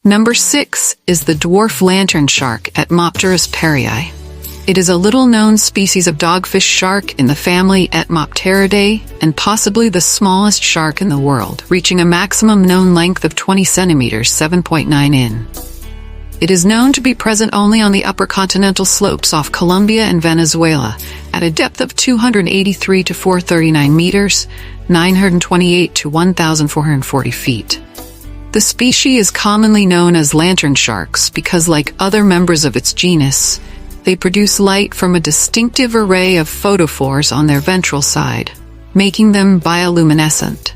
Number 6 is the dwarf lantern shark at Mopterus perrii. It is a little-known species of dogfish shark in the family Etmopteridae and possibly the smallest shark in the world, reaching a maximum known length of 20 centimeters (7.9 in). It is known to be present only on the upper continental slopes off Colombia and Venezuela at a depth of 283 to 439 meters, 928 to 1,440 feet. The species is commonly known as lantern sharks because, like other members of its genus, they produce light from a distinctive array of photophores on their ventral side, making them bioluminescent.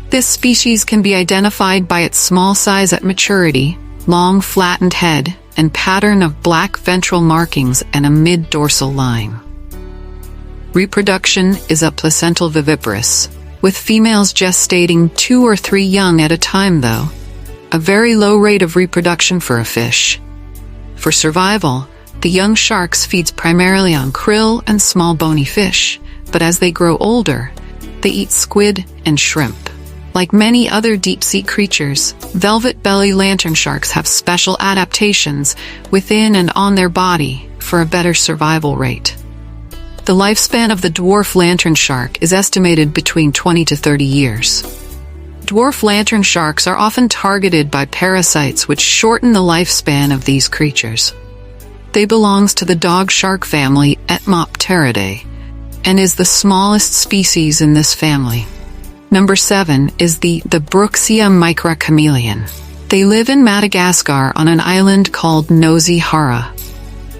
This species can be identified by its small size at maturity, long flattened head, and pattern of black ventral markings and a mid-dorsal line. Reproduction is a placental viviparous, with females gestating 2 or 3 young at a time though, a very low rate of reproduction for a fish. For survival, the young sharks feeds primarily on krill and small bony fish, but as they grow older, they eat squid and shrimp. Like many other deep-sea creatures, velvet belly lantern sharks have special adaptations within and on their body for a better survival rate. The lifespan of the dwarf lantern shark is estimated between 20 to 30 years. Dwarf lantern sharks are often targeted by parasites which shorten the lifespan of these creatures. They belongs to the dog shark family Etmopteridae and is the smallest species in this family. Number 7 is the Brookesia microchameleon. They live in Madagascar on an island called Nosy Hara.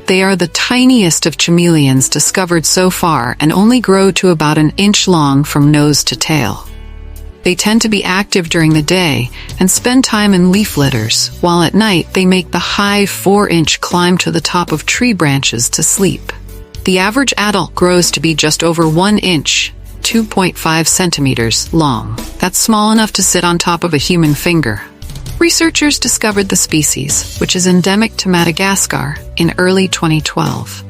They are the tiniest of chameleons discovered so far and only grow to about an inch long from nose to tail. They tend to be active during the day and spend time in leaf litters, while at night they make the high 4-inch climb to the top of tree branches to sleep. The average adult grows to be just over 1 inch, 2.5 centimeters long. That's small enough to sit on top of a human finger. Researchers discovered the species, which is endemic to Madagascar, in early 2012.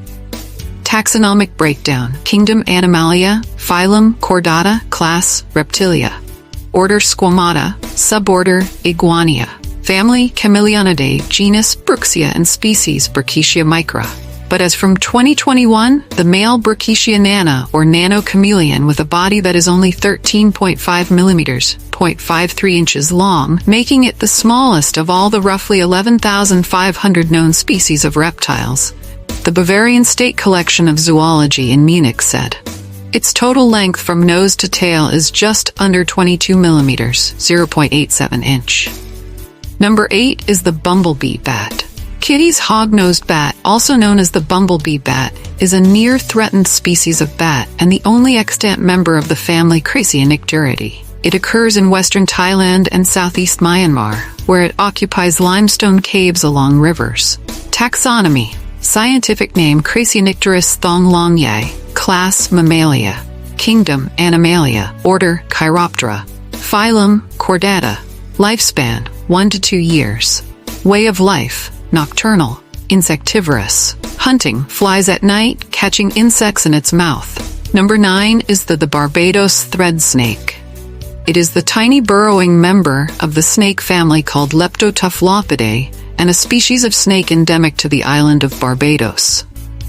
Taxonomic breakdown: Kingdom Animalia, Phylum Chordata, Class Reptilia, Order Squamata, Suborder Iguania, Family Chameleonidae, Genus Brookesia, and Species Brookesia micra. But as from 2021, the male Brookesia nana, or nano chameleon, with a body that is only 13.5 millimeters, 0.53 inches long, making it the smallest of all the roughly 11,500 known species of reptiles, the Bavarian State Collection of Zoology in Munich said. Its total length from nose to tail is just under 22 millimeters, 0.87 inch. Number 8 is the bumblebee bat. Kitti's hog-nosed bat, also known as the bumblebee bat, is a near-threatened species of bat and the only extant member of the family Crasianicturidae. It occurs in western Thailand and southeast Myanmar, where it occupies limestone caves along rivers. Taxonomy: scientific name Crasianicturus thonglongyae, Class Mammalia, Kingdom Animalia, Order Chiroptera, Phylum Chordata, Lifespan 1 to 2 years. Way of life: nocturnal, insectivorous. Hunting: flies at night, catching insects in its mouth. Number 9 is the Barbados thread snake. It is the tiny burrowing member of the snake family called Leptotuphlophidae and a species of snake endemic to the island of Barbados.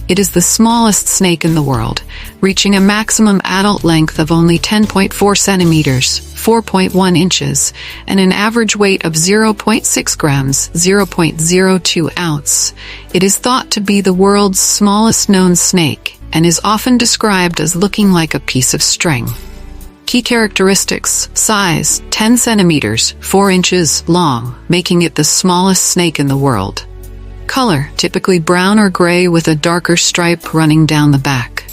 It is the smallest snake in the world, reaching a maximum adult length of only 10.4 centimeters, 4.1 inches, and an average weight of 0.6 grams, 0.02 ounce. It is thought to be the world's smallest known snake and is often described as looking like a piece of string. Key characteristics: size, 10 centimeters, 4 inches long, making it the smallest snake in the world. Color, typically brown or gray with a darker stripe running down the back.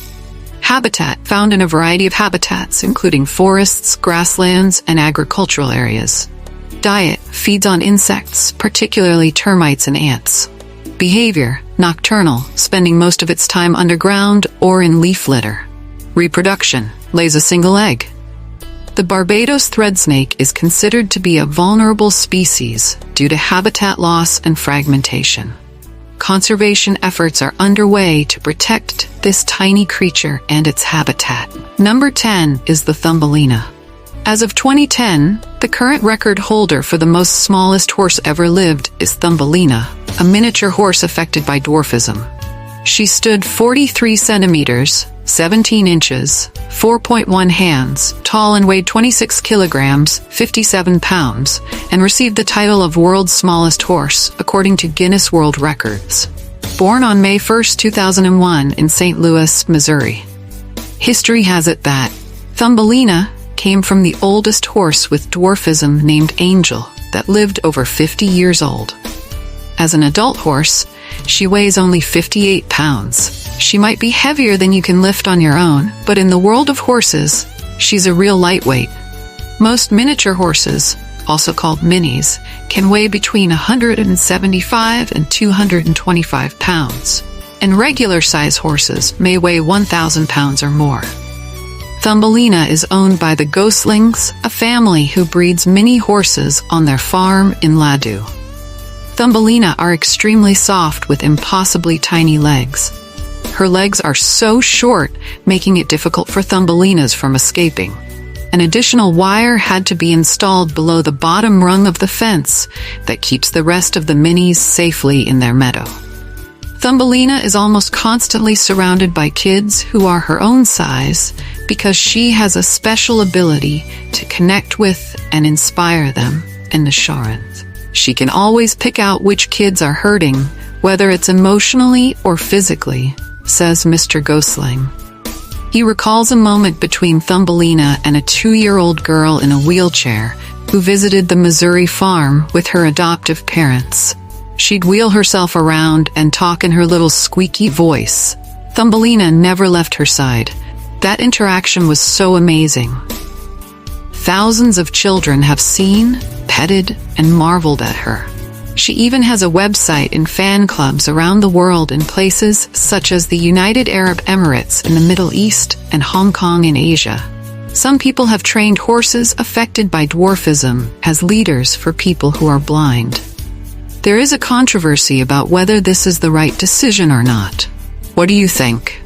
Habitat, found in a variety of habitats including forests, grasslands, and agricultural areas. Diet, feeds on insects, particularly termites and ants. Behavior, nocturnal, spending most of its time underground or in leaf litter. Reproduction, lays a single egg. The Barbados thread snake is considered to be a vulnerable species due to habitat loss and fragmentation. Conservation efforts are underway to protect this tiny creature and its habitat. Number 10 is the Thumbelina. As of 2010, the current record holder for the most smallest horse ever lived is Thumbelina, a miniature horse affected by dwarfism. She stood 43 centimeters, 17 inches, 4.1 hands, tall and weighed 26 kilograms, 57 pounds, and received the title of world's smallest horse, according to Guinness World Records. Born on May 1, 2001 in St. Louis, Missouri. History has it that Thumbelina came from the oldest horse with dwarfism named Angel that lived over 50 years old. As an adult horse, she weighs only 58 pounds. She might be heavier than you can lift on your own, but in the world of horses, she's a real lightweight. Most miniature horses, also called minis, can weigh between 175 and 225 pounds, and regular-size horses may weigh 1,000 pounds or more. Thumbelina is owned by the Goslings, a family who breeds mini horses on their farm in Ladue. Thumbelina are extremely soft with impossibly tiny legs. Her legs are so short, making it difficult for Thumbelinas from escaping. An additional wire had to be installed below the bottom rung of the fence that keeps the rest of the minis safely in their meadow. Thumbelina is almost constantly surrounded by kids who are her own size because she has a special ability to connect with and inspire them in the Sharons. She can always pick out which kids are hurting, whether it's emotionally or physically, says Mr. Gosling. He recalls a moment between Thumbelina and a 2-year-old girl in a wheelchair who visited the Missouri farm with her adoptive parents. She'd wheel herself around and talk in her little squeaky voice. Thumbelina never left her side. That interaction was so amazing. Thousands of children have seen, petted, and marveled at her. She even has a website and fan clubs around the world in places such as the United Arab Emirates in the Middle East and Hong Kong in Asia. Some people have trained horses affected by dwarfism as leaders for people who are blind. There is a controversy about whether this is the right decision or not. What do you think?